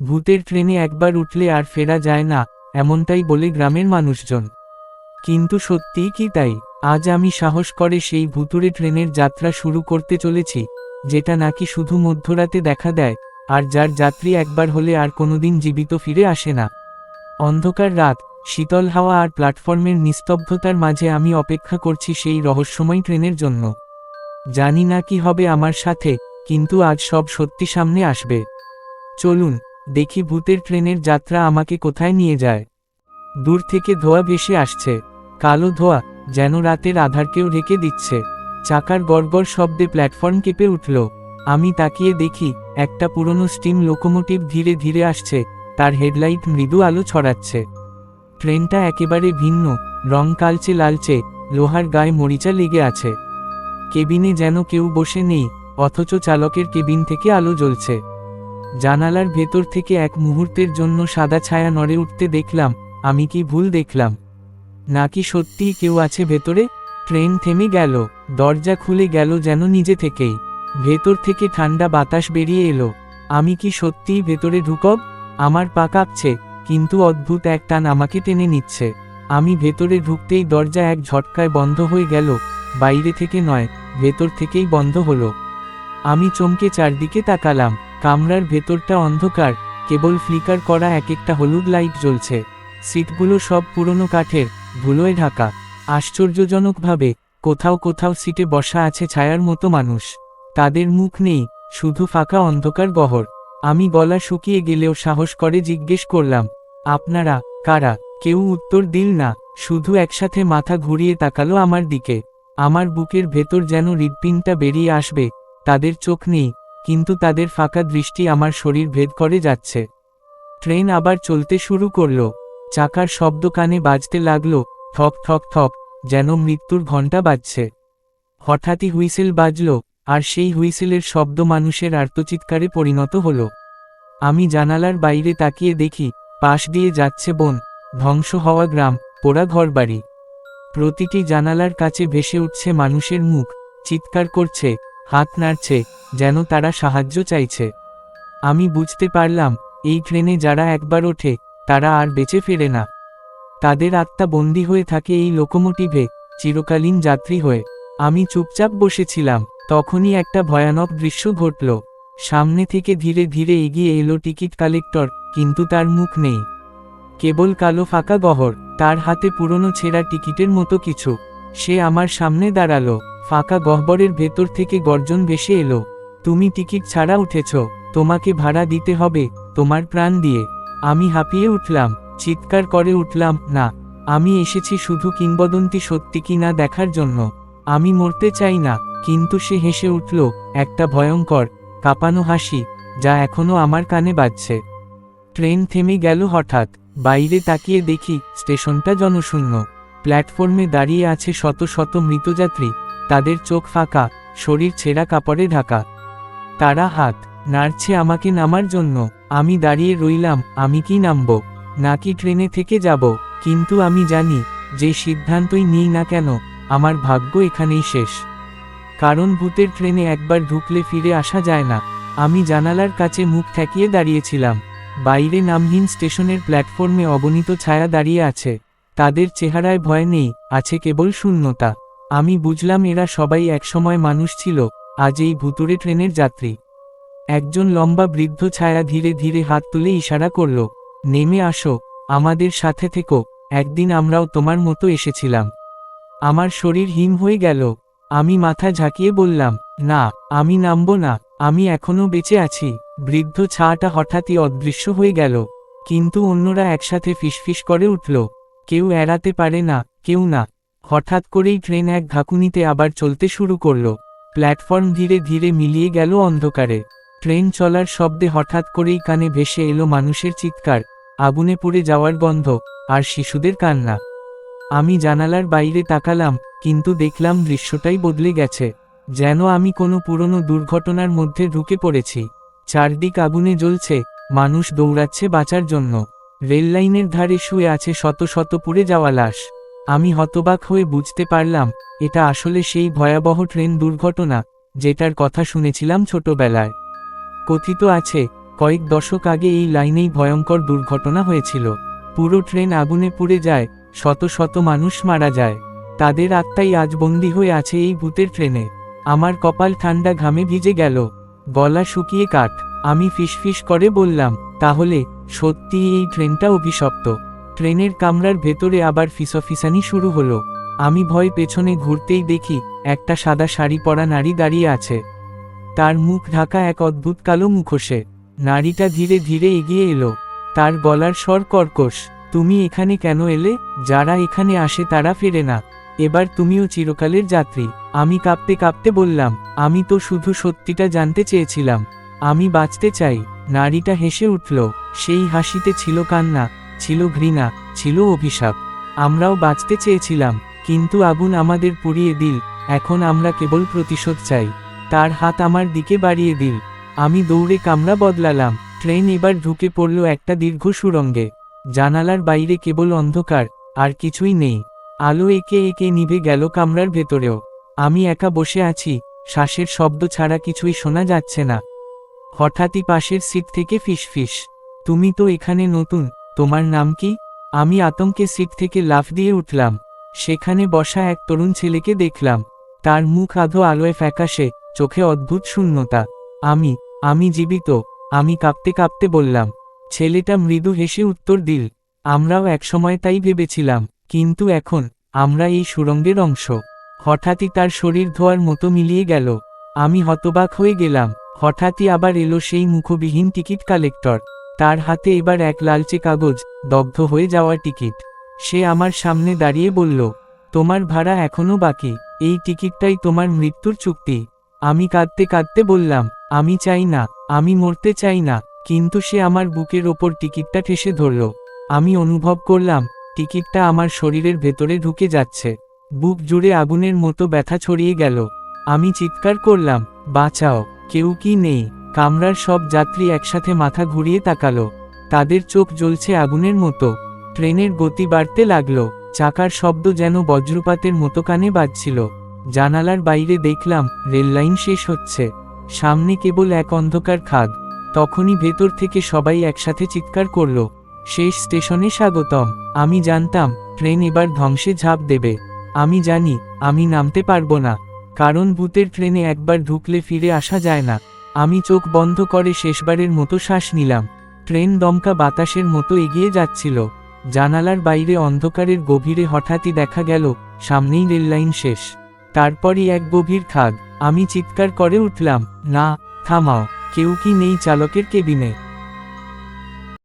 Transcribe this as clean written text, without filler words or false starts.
ভূতের ট্রেনে একবার উঠলে আর ফেরা যায় না, এমনটাই বলে গ্রামের মানুষজন। কিন্তু সত্যিই কি তাই? আজ আমি সাহস করে সেই ভুতুড়ে ট্রেনের যাত্রা শুরু করতে চলেছি, যেটা নাকি শুধু মধ্যরাতে দেখা দেয়, আর যার যাত্রী একবার হলে আর কোনোদিন জীবিত ফিরে আসে না। অন্ধকার রাত, শীতল হাওয়া আর প্ল্যাটফর্মের নিস্তব্ধতার মাঝে আমি অপেক্ষা করছি সেই রহস্যময় ট্রেনের জন্য। জানি না কি হবে আমার সাথে, কিন্তু আজ সব সত্যি সামনে আসবে। চলুন, দেখি ভূতের ট্রেনের যাত্রা আমাকে কোথায় নিয়ে যায়। দূর থেকে ধোঁয়া ভেসে আসছে, কালো ধোঁয়া, যেন রাতের আধারকেও ঢেকে দিচ্ছে। চাকার গড়গড় শব্দে প্ল্যাটফর্ম কেঁপে উঠল। আমি তাকিয়ে দেখি, একটা পুরনো স্টিম লোকোমোটিভ ধীরে ধীরে আসছে, তার হেডলাইট মৃদু আলো ছড়াচ্ছে। ট্রেনটা একেবারে ভিন্ন, রং কালচে লালচে, লোহার গায়ে মরিচা লেগে আছে। কেবিনে যেন কেউ বসে নেই, অথচ চালকের কেবিন থেকে আলো জ্বলছে। জানালার ভেতর থেকে এক মুহূর্তের জন্য সাদা ছায়া নড়ে উঠতে দেখলাম। আমি কি ভুল দেখলাম, নাকি সত্যিই কেউ আছে ভেতরে? ট্রেন থেমে গেল, দরজা খুলে গেল যেন নিজে থেকেই। ভেতর থেকে ঠান্ডা বাতাস বেরিয়ে এলো। আমি কি সত্যিই ভেতরে ঢুকব? আমার পা কাঁপছে, কিন্তু অদ্ভুত এক টান আমাকে টেনে নিচ্ছে। আমি ভেতরে ঢুকতেই দরজা এক ঝটকায় বন্ধ হয়ে গেল, বাইরে থেকে নয়, ভেতর থেকেই বন্ধ হলো। আমি চমকে চারদিকে তাকালাম। কামরার ভেতরটা অন্ধকার, কেবল ফ্লিকার করা এক একটা হলুদ লাইট জ্বলছে। সিটগুলো সব পুরনো কাঠের, ধুলোয় ঢাকা। আশ্চর্যজনকভাবে কোথাও কোথাও সিটে বসা আছে ছায়ার মতো মানুষ। তাদের মুখ নেই, শুধু ফাঁকা অন্ধকার গহ্বর। আমি গলা শুকিয়ে গেলেও সাহস করে জিজ্ঞেস করলাম, আপনারা কারা? কেউ উত্তর দিল না, শুধু একসাথে মাথা ঘুরিয়ে তাকালো আমার দিকে। আমার বুকের ভেতর যেন হৃৎপিণ্ডটা বেরিয়ে আসবে। তাদের চোখ নেই, কিন্তু তাদের ফাঁকা দৃষ্টি আমার শরীর ভেদ করে যাচ্ছে। ট্রেন আবার চলতে শুরু করলো। চাকার শব্দ কানে বাজতে লাগলো, ঠক ঠক ঠক, যেন মৃত্যুর ঘণ্টা বাজছে। হঠাৎই হুইসেল বাজল, আর সেই হুইসেলের শব্দ মানুষের আর্তচিৎকারে পরিণত হলো। আমি জানালার বাইরে তাকিয়ে দেখি, পাশ দিয়ে যাচ্ছে বন, ধ্বংস হওয়া গ্রাম, পোড়া ঘরবাড়ি। প্রতিটি জানালার কাছে ভেসে উঠছে মানুষের মুখ, চিৎকার করছে, হাত নাড়ছে, যেন তারা সাহায্য চাইছে। আমি বুঝতে পারলাম, এই ট্রেনে যারা একবার ওঠে, তারা আর বেঁচে ফেরে না। তাদের আত্মা বন্দী হয়ে থাকে এই লোকোমোটিভে, চিরকালীন যাত্রী হয়ে। আমি চুপচাপ বসেছিলাম, তখনই একটা ভয়ানক দৃশ্য ঘটল। সামনে থেকে ধীরে ধীরে এগিয়ে এলো টিকিট কালেক্টর, কিন্তু তার মুখ নেই, কেবল কালো ফাঁকা গহ্বর। তার হাতে পুরনো ছেঁড়া টিকিটের মতো কিছু। সে আমার সামনে দাঁড়ালো। ফাঁকা গহ্বরের ভেতর থেকে গর্জন ভেসে এলো, তুমি টিকিট ছাড়া উঠেছ, তোমাকে ভাড়া দিতে হবে, তোমার প্রাণ দিয়ে। আমি হাঁপিয়ে উঠলাম, চিৎকার করে উঠলাম, না, আমি এসেছি শুধু কিংবদন্তি সত্যি কি না দেখার জন্য। আমি মরতে চাই না। কিন্তু সে হেসে উঠল, একটা ভয়ঙ্কর, কাঁপানো হাসি, যা এখনো আমার কানে বাজছে। ট্রেন থেমে গেল হঠাৎ। বাইরে তাকিয়ে দেখি, স্টেশনটা জনশূন্য। প্ল্যাটফর্মে দাঁড়িয়ে আছে শত শত মৃতযাত্রী, তাদের চোখ ফাঁকা, শরীর ছেঁড়া কাপড়ে ঢাকা। তারা হাত নাড়ছে আমাকে নামার জন্য। আমি দাঁড়িয়ে রইলাম, আমি কি নামব, নাকি ট্রেনে থেকে যাব? কিন্তু আমি জানি, যে সিদ্ধান্তই নিই না কেন, আমার ভাগ্য এখানেই শেষ। কারণ ভূতের ট্রেনে একবার ঢুকলে ফিরে আসা যায় না। আমি জানালার কাছে মুখ ঠেকিয়ে দাঁড়িয়েছিলাম। বাইরে নামহীন স্টেশনের প্ল্যাটফর্মে অগণিত ছায়া দাঁড়িয়ে আছে। তাদের চেহারায় ভয় নেই, আছে কেবল শূন্যতা। আমি বুঝলাম এরা সবাই একসময় মানুষ ছিল, আজ এই ভুতুড়ে ট্রেনের যাত্রী। একজন লম্বা বৃদ্ধ ছায়া ধীরে ধীরে হাত তুলে ইশারা করল, নেমে আসো, আমাদের সাথে থেকো, একদিন আমরাও তোমার মতো এসেছিলাম। আমার শরীর হিম হয়ে গেল। আমি মাথা ঝাঁকিয়ে বললাম, না, আমি নামব না, আমি এখনো বেঁচে আছি। বৃদ্ধ ছায়াটা হঠাৎই অদৃশ্য হয়ে গেল, কিন্তু অন্যরা একসাথে ফিসফিস করে উঠল, কেউ এড়াতে পারে না, কেউ না। হঠাৎ করেই ট্রেন এক ঝাঁকুনিতে আবার চলতে শুরু করল। প্ল্যাটফর্ম ধীরে ধীরে মিলিয়ে গেল অন্ধকারে। ট্রেন চলার শব্দে হঠাৎ করেই কানে ভেসে এলো মানুষের চিৎকার, আগুনে পুড়ে যাওয়ার গন্ধ, আর শিশুদের কান্না। আমি জানালার বাইরে তাকালাম, কিন্তু দেখলাম দৃশ্যটাই বদলে গেছে। যেন আমি কোনো পুরনো দুর্ঘটনার মধ্যে ঢুকে পড়েছি। চারদিক আগুনে জ্বলছে, মানুষ দৌড়াচ্ছে বাঁচার জন্য। রেললাইনের ধারে শুয়ে আছে শত শত পুড়ে যাওয়া লাশ। আমি হতবাক হয়ে বুঝতে পারলাম, এটা আসলে সেই ভয়াবহ ট্রেন দুর্ঘটনা, যেটার কথা শুনেছিলাম ছোটবেলায়। কথিত আছে, কয়েক দশক আগে এই লাইনেই ভয়ঙ্কর দুর্ঘটনা হয়েছিল। পুরো ট্রেন আগুনে পুড়ে যায়, শত শত মানুষ মারা যায়। তাদের আত্মাই আজ বন্দী হয়ে আছে এই ভূতের ট্রেনে। আমার কপাল ঠান্ডা ঘামে ভিজে গেল, গলা শুকিয়ে কাঠ। আমি ফিসফিস করে বললাম, তাহলে সত্যিই এই ট্রেনটা অভিশপ্ত? ট্রেনের কামরার ভেতরে আবার ফিসফিসানি শুরু হলো। আমি ভয় পেছনে ঘুরতেই দেখি একটা সাদা শাড়ি পরা নারী দাঁড়িয়ে আছে। তার মুখ ঢাকা এক অদ্ভুত কালো মুখোশে। নারীটা ধীরে ধীরে এগিয়ে এলো, তার গলার স্বর কর্কশ। তুমি এখানে কেন এলে? যারা এখানে আসে তারা ফেরে না, এবার তুমিও চিরকালের যাত্রী। আমি কাঁপতে কাঁপতে বললাম, আমি তো শুধু সত্যিটা জানতে চেয়েছিলাম, আমি বাঁচতে চাই। নারীটা হেসে উঠল, সেই হাসিতে ছিল কান্না, ছিল ঘৃণা, ছিল অভিশাপ। আমরাও বাঁচতে চেয়েছিলাম, কিন্তু আগুন আমাদের পুড়িয়ে দিল। এখন আমরা কেবল প্রতিশোধ চাই। তার হাত আমার দিকে বাড়িয়ে দিল। আমি দৌড়ে কামরা বদলালাম। ট্রেন এবার ঢুকে পড়ল একটা দীর্ঘ সুড়ঙ্গে। জানালার বাইরে কেবল অন্ধকার, আর কিছুই নেই। আলো একে একে নিভে গেল কামরার ভেতরেও। আমি একা বসে আছি, শ্বাসের শব্দ ছাড়া কিছুই শোনা যাচ্ছে না। হঠাৎই পাশের সিট থেকে ফিসফিস, তুমি তো এখানে নতুন, তোমার নাম কি? আমি আতঙ্কে সিট থেকে লাফ দিয়ে উঠলাম। সেখানে বসা এক তরুণ ছেলেকে দেখলাম। তার মুখ আধো আলোয় ফ্যাকাশে, চোখে অদ্ভুত শূন্যতা। আমি জীবিত, আমি কাঁপতে কাঁপতে বললাম। ছেলেটা মৃদু হেসে উত্তর দিল, আমরাও একসময় তাই ভেবেছিলাম, কিন্তু এখন আমরা এই সুড়ঙ্গের অংশ। হঠাৎই তার শরীর ধোয়ার মতো মিলিয়ে গেল। আমি হতবাক হয়ে গেলাম। হঠাৎই আবার এলো সেই মুখবিহীন টিকিট কালেক্টর। তার হাতে এবার এক লালচে কাগজ, দগ্ধ হয়ে যাওয়া টিকিট। সে আমার সামনে দাঁড়িয়ে বলল, তোমার ভাড়া এখনো বাকি, এই টিকিটটাই তোমার মৃত্যুর চুক্তি। আমি কাঁদতে কাঁদতে বললাম, আমি চাই না, আমি মরতে চাই না। কিন্তু সে আমার বুকের ওপর টিকিটটা ঠেসে ধরল। আমি অনুভব করলাম টিকিটটা আমার শরীরের ভেতরে ঢুকে যাচ্ছে। বুক জুড়ে আগুনের মতো ব্যথা ছড়িয়ে গেল। আমি চিৎকার করলাম, বাঁচাও, কেউ কি নেই? কামরার সব যাত্রী একসাথে মাথা ঘুরিয়ে তাকালো। তাদের চোখ জ্বলছে আগুনের মতো। ট্রেনের গতি বাড়তে লাগলো, চাকার শব্দ যেন বজ্রপাতের মতো কানে বাজছিল। জানালার বাইরে দেখলাম রেললাইন শেষ হচ্ছে, সামনে কেবল এক অন্ধকার খাদ। তখনই ভেতর থেকে সবাই একসাথে চিৎকার করল, শেষ স্টেশনে স্বাগতম। আমি জানতাম ট্রেন এবার ধ্বংসে ঝাঁপ দেবে। আমি জানি আমি নামতে পারবো না, কারণ ভূতের ট্রেনে একবার ঢুকলে ফিরে আসা যায় না। আমি চোখ বন্ধ করে শেষবারের মতো শ্বাস নিলাম। ট্রেন দমকা বাতাসের মতো এগিয়ে যাচ্ছিল। জানালার বাইরে অন্ধকারের গভীরে হঠাৎই দেখা গেল সামনেই রেললাইন শেষ, তারপরই এক গভীর খাদ। আমি চিৎকার করে উঠলাম, না, থামাও, কেউ কি নেই চালকের কেবিনে?